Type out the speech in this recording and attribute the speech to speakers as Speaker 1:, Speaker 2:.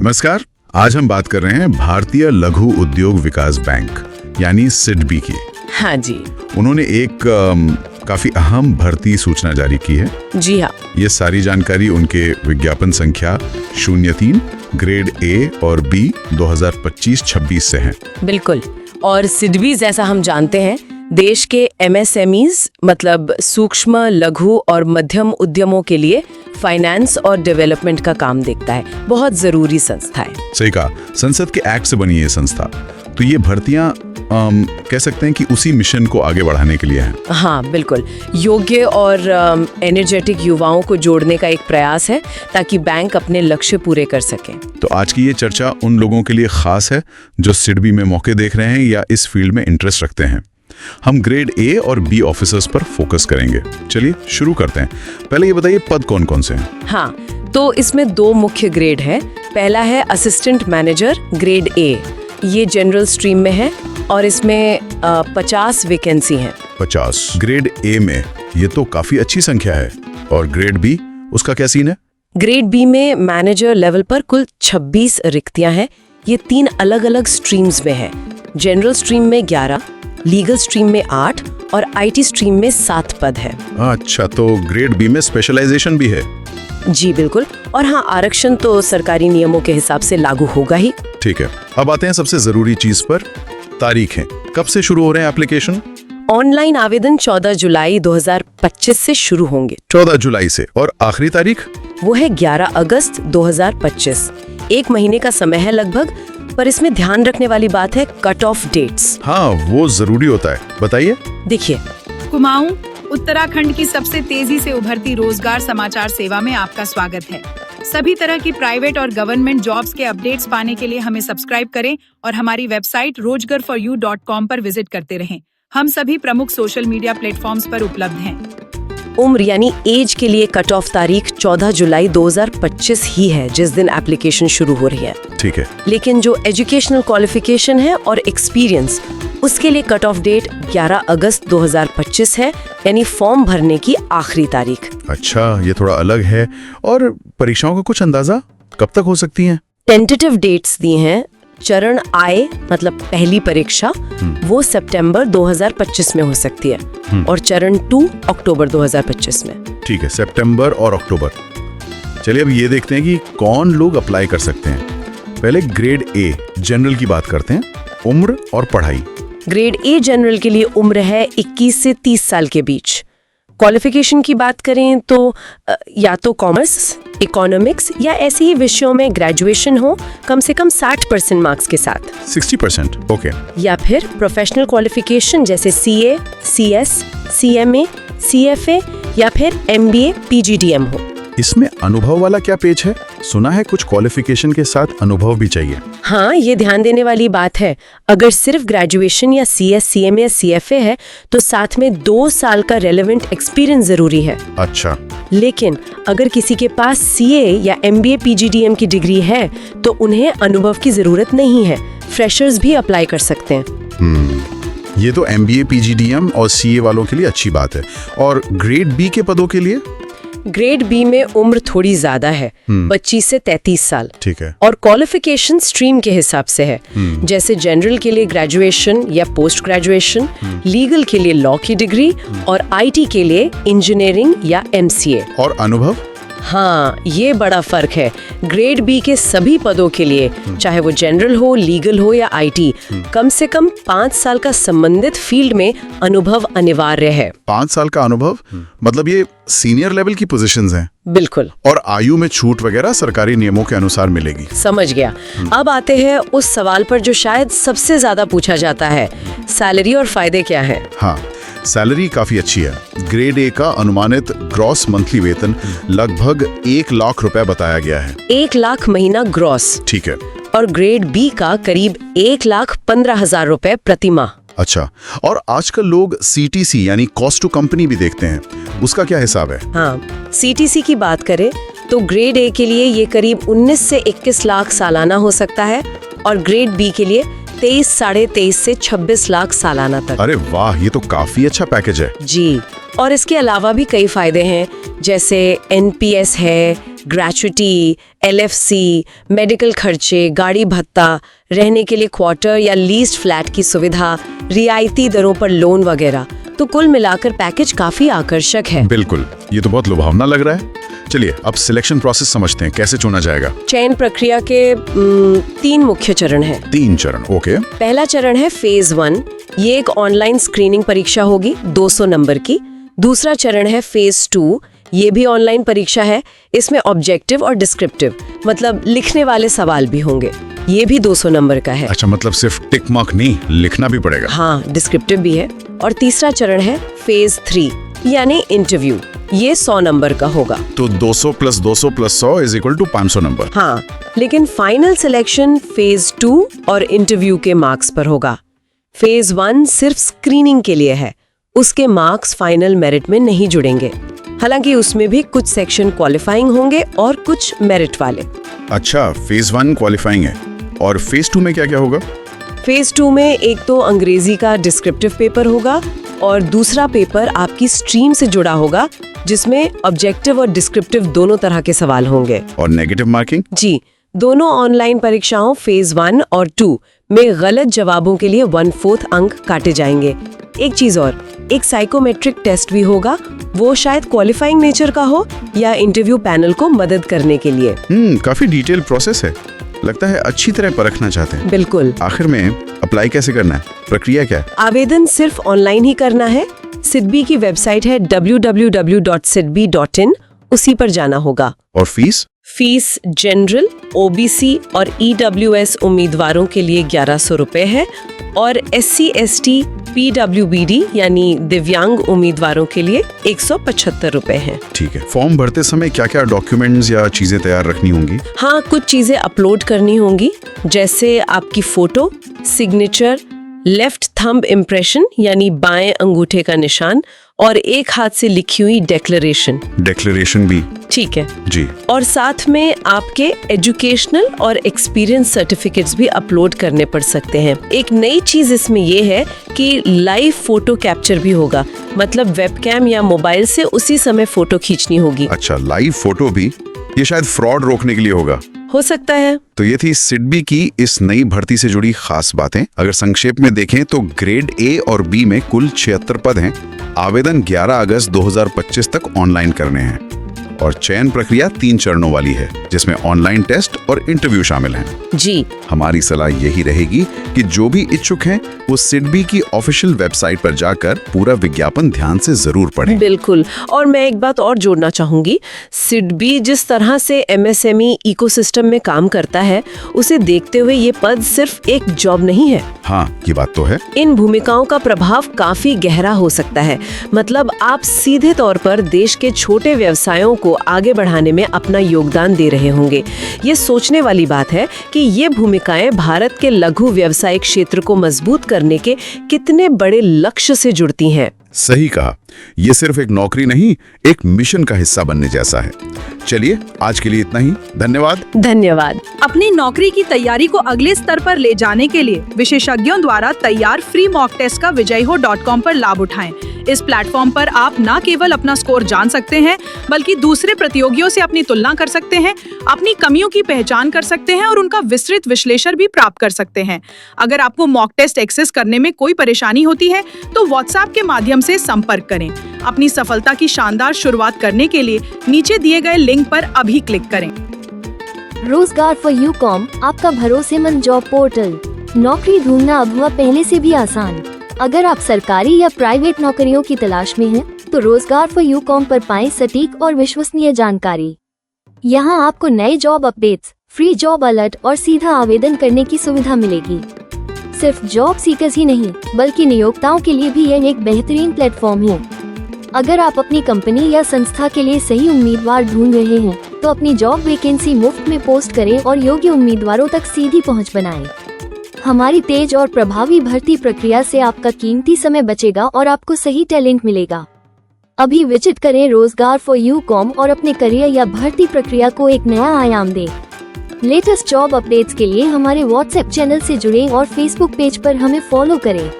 Speaker 1: नमस्कार। आज हम बात कर रहे हैं भारतीय लघु उद्योग विकास बैंक यानी सिडबी की।
Speaker 2: हाँ जी।
Speaker 1: उन्होंने एक काफी अहम भर्ती सूचना जारी की है।
Speaker 2: जी हाँ।
Speaker 1: ये सारी जानकारी उनके विज्ञापन संख्या 03 ग्रेड ए और बी 2025-26 से है।
Speaker 2: बिल्कुल। और सिडबी जैसा हम जानते हैं देश के MSMEs मतलब सूक्ष्म लघु और मध्यम उद्यमों के लिए फाइनेंस और डेवलपमेंट का काम देखता है। बहुत जरूरी संस्था है। सही
Speaker 1: कहा। संसद के एक्ट से बनी है संस्था, तो ये भर्तियां कह सकते हैं कि उसी मिशन को आगे बढ़ाने के लिए है।
Speaker 2: हाँ बिल्कुल। योग्य और एनर्जेटिक युवाओं को जोड़ने का एक प्रयास है ताकि बैंक अपने लक्ष्य पूरे कर सके।
Speaker 1: तो आज की ये चर्चा उन लोगों के लिए खास है जो सिडबी में मौके देख रहे हैं या इस फील्ड में इंटरेस्ट रखते हैं। हम ग्रेड ए और बी ऑफिसर्स पर फोकस करेंगे। चलिए शुरू करते हैं। पहले ये बताइए पद कौन कौन से हैं?
Speaker 2: हाँ, तो इसमें 2 मुख्य ग्रेड है। पहला है असिस्टेंट मैनेजर ग्रेड ए, ये जनरल स्ट्रीम में है और इसमें 50 वैकेंसी हैं।
Speaker 1: 50 ग्रेड ए में, ये तो काफी अच्छी संख्या है। और ग्रेड बी, उसका क्या सीन है?
Speaker 2: ग्रेड बी में मैनेजर लेवल पर कुल 26 रिक्तियां हैं। ये 3 अलग अलग स्ट्रीम्स में है। जनरल स्ट्रीम में 11, लीगल स्ट्रीम में 8 और IT स्ट्रीम में 7 पद है।
Speaker 1: अच्छा, तो ग्रेड बी में स्पेशलाइजेशन भी है?
Speaker 2: जी बिल्कुल। और हाँ, आरक्षण तो सरकारी नियमों के हिसाब से लागू होगा ही।
Speaker 1: ठीक है, अब आते हैं सबसे जरूरी चीज पर, तारीखें। कब से शुरू हो रहे हैं एप्लीकेशन?
Speaker 2: ऑनलाइन आवेदन 14 जुलाई 2025 से शुरू होंगे।
Speaker 1: 14 जुलाई से। और आखिरी तारीख?
Speaker 2: वो है 11 अगस्त 2025। 1 महीने का समय है लगभग, पर इसमें ध्यान रखने वाली बात है कट ऑफ डेट्स।
Speaker 1: हाँ, वो जरूरी होता है, बताइए।
Speaker 2: देखिए,
Speaker 3: कुमाऊं उत्तराखंड की सबसे तेजी से उभरती रोजगार समाचार सेवा में आपका स्वागत है। सभी तरह की प्राइवेट और गवर्नमेंट जॉब्स के अपडेट्स पाने के लिए हमें सब्सक्राइब करें और हमारी वेबसाइट rojgarforyou.com पर विजिट करते रहें। हम सभी प्रमुख सोशल मीडिया प्लेटफॉर्म्स पर उपलब्ध हैं।
Speaker 2: उम्र यानी एज के लिए कट ऑफ तारीख 14 जुलाई 2025 ही है, जिस दिन एप्लीकेशन शुरू हो रही है।
Speaker 1: ठीक है।
Speaker 2: लेकिन जो एजुकेशनल क्वालिफिकेशन है और एक्सपीरियंस, उसके लिए कट ऑफ डेट 11 अगस्त 2025 है, यानी फॉर्म भरने की आखिरी तारीख।
Speaker 1: अच्छा, ये थोड़ा अलग है। और परीक्षाओं का कुछ अंदाजा कब तक हो सकती हैं?
Speaker 2: टेंटेटिव डेट्स दी हैं। चरण I मतलब पहली परीक्षा, वो सितंबर 2025 में हो सकती है और चरण 2 अक्टूबर 2025 में।
Speaker 1: ठीक है, सितंबर और अक्टूबर। चलिए अब ये देखते हैं कि कौन लोग अप्लाई कर सकते हैं। पहले ग्रेड ए जनरल की बात करते हैं। उम्र और पढ़ाई।
Speaker 2: ग्रेड ए जनरल के लिए उम्र है 21 से 30 साल के बीच। क्वालिफिकेशन की बात करें तो या तो कॉमर्स, इकोनॉमिक्स या ऐसे ही विषयों में ग्रेजुएशन हो कम से कम 60% मार्क्स के साथ।
Speaker 1: 60%, ओके।
Speaker 2: या फिर प्रोफेशनल क्वालिफिकेशन जैसे CA, CS, CMA, CFA या फिर MBA, PGDM हो।
Speaker 1: इसमें अनुभव वाला क्या पेज है? सुना है कुछ क्वालिफिकेशन के साथ अनुभव भी चाहिए।
Speaker 2: हाँ, ये ध्यान देने वाली बात है। अगर सिर्फ ग्रेजुएशन या CS, CMA या CFA है तो साथ में 2 साल का रेलेवेंट एक्सपीरियंस जरूरी है।
Speaker 1: अच्छा।
Speaker 2: लेकिन अगर किसी के पास CA या MBA, PGDM की डिग्री है तो उन्हें अनुभव की जरूरत नहीं है। फ्रेशर्स भी अप्लाई कर सकते हैं।
Speaker 1: ये तो MBA, PGDM और CA वालों के लिए अच्छी बात है। और ग्रेड बी के पदों के लिए?
Speaker 2: ग्रेड बी में उम्र थोड़ी ज्यादा है, 25 से 33 साल।
Speaker 1: ठीक है।
Speaker 2: और क्वालिफिकेशन स्ट्रीम के हिसाब से है। जैसे जनरल के लिए ग्रेजुएशन या पोस्ट ग्रेजुएशन, लीगल के लिए लॉ की डिग्री और IT के लिए इंजीनियरिंग या MCA।
Speaker 1: और अनुभव?
Speaker 2: हाँ, ये बड़ा फर्क है। ग्रेड बी के सभी पदों के लिए, चाहे वो जनरल हो, लीगल हो या IT, कम से कम 5 साल का संबंधित फील्ड में अनुभव अनिवार्य है।
Speaker 1: 5 साल का अनुभव? मतलब ये सीनियर लेवल की पोजीशंस हैं?
Speaker 2: बिल्कुल।
Speaker 1: और आयु में छूट वगैरह सरकारी नियमों के अनुसार मिलेगी।
Speaker 2: समझ गया। अब आते हैं उस सवाल पर जो शायद सबसे ज्यादा पूछा जाता है, सैलरी और फायदे क्या है?
Speaker 1: हाँ, सैलरी काफी अच्छी है। ग्रेड ए का अनुमानित ग्रॉस मंथली वेतन लगभग 1 लाख रुपए बताया गया है।
Speaker 2: 1 लाख महीना ग्रॉस।
Speaker 1: ठीक है।
Speaker 2: और ग्रेड बी का करीब 1,15,000 रुपए प्रति माह।
Speaker 1: अच्छा, और आजकल लोग CTC यानी कॉस्ट टू कंपनी भी देखते हैं, उसका क्या हिसाब है?
Speaker 2: हाँ, CTC की बात करें तो ग्रेड ए के लिए ये करीब 19 से 21 लाख सालाना हो सकता है और ग्रेड बी के लिए 23, साढ़े 23 से 26 लाख सालाना तक।
Speaker 1: अरे वाह, ये तो काफी अच्छा पैकेज है।
Speaker 2: जी, और इसके अलावा भी कई फायदे हैं, जैसे NPS है, ग्रेचुटी, LFC, मेडिकल खर्चे, गाड़ी भत्ता, रहने के लिए क्वार्टर या लीज्ड फ्लैट की सुविधा, रियायती दरों पर लोन वगैरह। तो कुल मिलाकर पैकेज काफी आकर्षक है।
Speaker 1: बिल्कुल, ये तो बहुत लुभावना लग रहा है। चलिए अब सिलेक्शन प्रोसेस समझते हैं, कैसे चुना जाएगा।
Speaker 2: चयन प्रक्रिया के 3 मुख्य चरण हैं।
Speaker 1: 3 चरण, ओके।
Speaker 2: पहला चरण है फेज 1, ये एक ऑनलाइन स्क्रीनिंग परीक्षा होगी 200 नंबर की। दूसरा चरण है फेज 2, ये भी ऑनलाइन परीक्षा है। इसमें ऑब्जेक्टिव और डिस्क्रिप्टिव, मतलब लिखने वाले सवाल भी होंगे। ये भी 200 नंबर का है।
Speaker 1: अच्छा, मतलब सिर्फ टिक मार्क नहीं, लिखना भी पड़ेगा।
Speaker 2: हाँ, डिस्क्रिप्टिव भी है। और तीसरा चरण है फेज 3, यानी इंटरव्यू। ये 100 नंबर का होगा।
Speaker 1: तो 200 + 200 + 100 = 500 नंबर।
Speaker 2: हाँ, लेकिन फाइनल सिलेक्शन फेज 2 और इंटरव्यू के मार्क्स पर होगा। फेज 1 सिर्फ स्क्रीनिंग के लिए है, उसके मार्क्स फाइनल मेरिट में नहीं जुड़ेंगे। हालांकि उसमें भी कुछ सेक्शन क्वालिफाइंग होंगे और कुछ मेरिट वाले।
Speaker 1: अच्छा, फेज 1 क्वालिफाइंग है, और फेज 2 में क्या क्या होगा?
Speaker 2: फेज 2 में एक तो अंग्रेजी का डिस्क्रिप्टिव पेपर होगा और दूसरा पेपर आपकी स्ट्रीम से जुड़ा होगा, जिसमें ऑब्जेक्टिव और डिस्क्रिप्टिव दोनों तरह के सवाल होंगे।
Speaker 1: और नेगेटिव मार्किंग?
Speaker 2: जी, दोनों ऑनलाइन परीक्षाओं फेज 1 और 2 में गलत जवाबों के लिए 1/4 अंक काटे जाएंगे। एक चीज और, एक साइकोमेट्रिक टेस्ट भी होगा, वो शायद क्वालिफाइंग नेचर का हो या इंटरव्यू पैनल को मदद करने के लिए।
Speaker 1: काफी डिटेल प्रोसेस है, लगता है अच्छी तरह परखना चाहते हैं।
Speaker 2: बिल्कुल।
Speaker 1: आखिर में अप्लाई कैसे करना है, प्रक्रिया क्या है?
Speaker 2: आवेदन सिर्फ ऑनलाइन ही करना है। सिडबी की वेबसाइट है www.sidbi.in, उसी पर जाना होगा।
Speaker 1: और फीस?
Speaker 2: फीस जनरल, OBC और EWS उम्मीदवारों के लिए 1100 रुपए है और SC, ST, PWBD यानी दिव्यांग उम्मीदवारों के लिए 175 रुपए हैं।
Speaker 1: ठीक है। फॉर्म भरते समय क्या क्या डॉक्यूमेंट्स या चीजें तैयार रखनी होंगी?
Speaker 2: हाँ, कुछ चीजें अपलोड करनी होंगी, जैसे आपकी photo, signature, left thumb impression यानी बाएं अंगूठे का निशान और एक हाथ से लिखी हुई डिक्लेरेशन।
Speaker 1: डिक्लेरेशन भी?
Speaker 2: ठीक है
Speaker 1: जी।
Speaker 2: और साथ में आपके एजुकेशनल और एक्सपीरियंस सर्टिफिकेट्स भी अपलोड करने पड़ सकते हैं। एक नई चीज इसमें ये है कि लाइव फोटो कैप्चर भी होगा, मतलब वेबकैम या मोबाइल से उसी समय फोटो खींचनी होगी।
Speaker 1: अच्छा, लाइव फोटो भी? ये शायद फ्रॉड रोकने के लिए होगा।
Speaker 2: हो सकता है।
Speaker 1: तो ये थी सिडबी की इस नई भर्ती से जुड़ी खास बातें। अगर संक्षेप में देखें तो ग्रेड A और B में कुल 76 पद हैं। आवेदन 11 अगस्त 2025 तक ऑनलाइन करने हैं और चयन प्रक्रिया 3 चरणों वाली है, जिसमें ऑनलाइन टेस्ट और इंटरव्यू शामिल हैं।
Speaker 2: जी।
Speaker 1: हमारी सलाह यही रहेगी कि जो भी इच्छुक हैं वो सिडबी की ऑफिशियल वेबसाइट पर जाकर पूरा विज्ञापन ध्यान से जरूर पढ़ें।
Speaker 2: बिल्कुल। और मैं एक बात और जोड़ना चाहूंगी, सिडबी जिस तरह से MSME इकोसिस्टम में काम करता है, उसे देखते हुए ये पद सिर्फ एक जॉब नहीं है।
Speaker 1: हाँ, ये बात तो है।
Speaker 2: इन भूमिकाओं का प्रभाव काफी गहरा हो सकता है। मतलब आप सीधे तौर पर देश के छोटे व्यवसायों को आगे बढ़ाने में अपना योगदान दे रहे होंगे। ये सोचने वाली बात है कि ये भूमिकाएं भारत के लघु व्यावसायिक क्षेत्र को मजबूत करने के कितने बड़े लक्ष्य से जुड़ती हैं।
Speaker 1: सही कहा, ये सिर्फ एक नौकरी नहीं, एक मिशन का हिस्सा बनने जैसा है। चलिए, आज के लिए इतना ही। धन्यवाद।
Speaker 2: धन्यवाद।
Speaker 3: अपनी नौकरी की तैयारी को अगले स्तर पर ले जाने के लिए विशेषज्ञों द्वारा तैयार फ्री मॉक टेस्ट का विजयहो.com पर लाभ उठाएं। इस प्लेटफॉर्म पर आप न केवल अपना स्कोर जान सकते हैं, बल्कि दूसरे प्रतियोगियों से अपनी तुलना कर सकते हैं, अपनी कमियों की पहचान कर सकते हैं और उनका विस्तृत विश्लेषण भी प्राप्त कर सकते हैं। अगर आपको मॉक टेस्ट एक्सेस करने में कोई परेशानी होती है तो व्हाट्सएप के माध्यम से संपर्क करें। अपनी सफलता की शानदार शुरुआत करने के लिए नीचे दिए गए लिंक पर अभी क्लिक करें।
Speaker 4: रोजगार फॉर यूकॉम, आपका भरोसेमंद जॉब पोर्टल। नौकरी ढूंढना अब हुआ पहले से भी आसान। अगर आप सरकारी या प्राइवेट नौकरियों की तलाश में हैं, तो रोजगार फॉर यूकॉम पर पाएं सटीक और विश्वसनीय जानकारी। यहां आपको नए job updates, free job alert और सीधा आवेदन करने की सुविधा मिलेगी। सिर्फ जॉब सीकर्स ही नहीं, बल्कि नियोक्ताओं के लिए भी यह एक बेहतरीन प्लेटफॉर्म है। अगर आप अपनी कंपनी या संस्था के लिए सही उम्मीदवार ढूंढ रहे हैं, तो अपनी जॉब वैकेंसी मुफ्त में पोस्ट करें और योग्य उम्मीदवारों तक सीधी पहुंच बनाएं। हमारी तेज और प्रभावी भर्ती प्रक्रिया से आपका कीमती समय बचेगा और आपको सही टैलेंट मिलेगा। अभी विजिट करें रोजगार फॉर यूकॉम और अपने करियर या भर्ती प्रक्रिया को एक नया आयाम दें। लेटेस्ट जॉब अपडेट्स के लिए हमारे व्हाट्सएप चैनल से जुड़ें और फेसबुक पेज पर हमें फॉलो करें।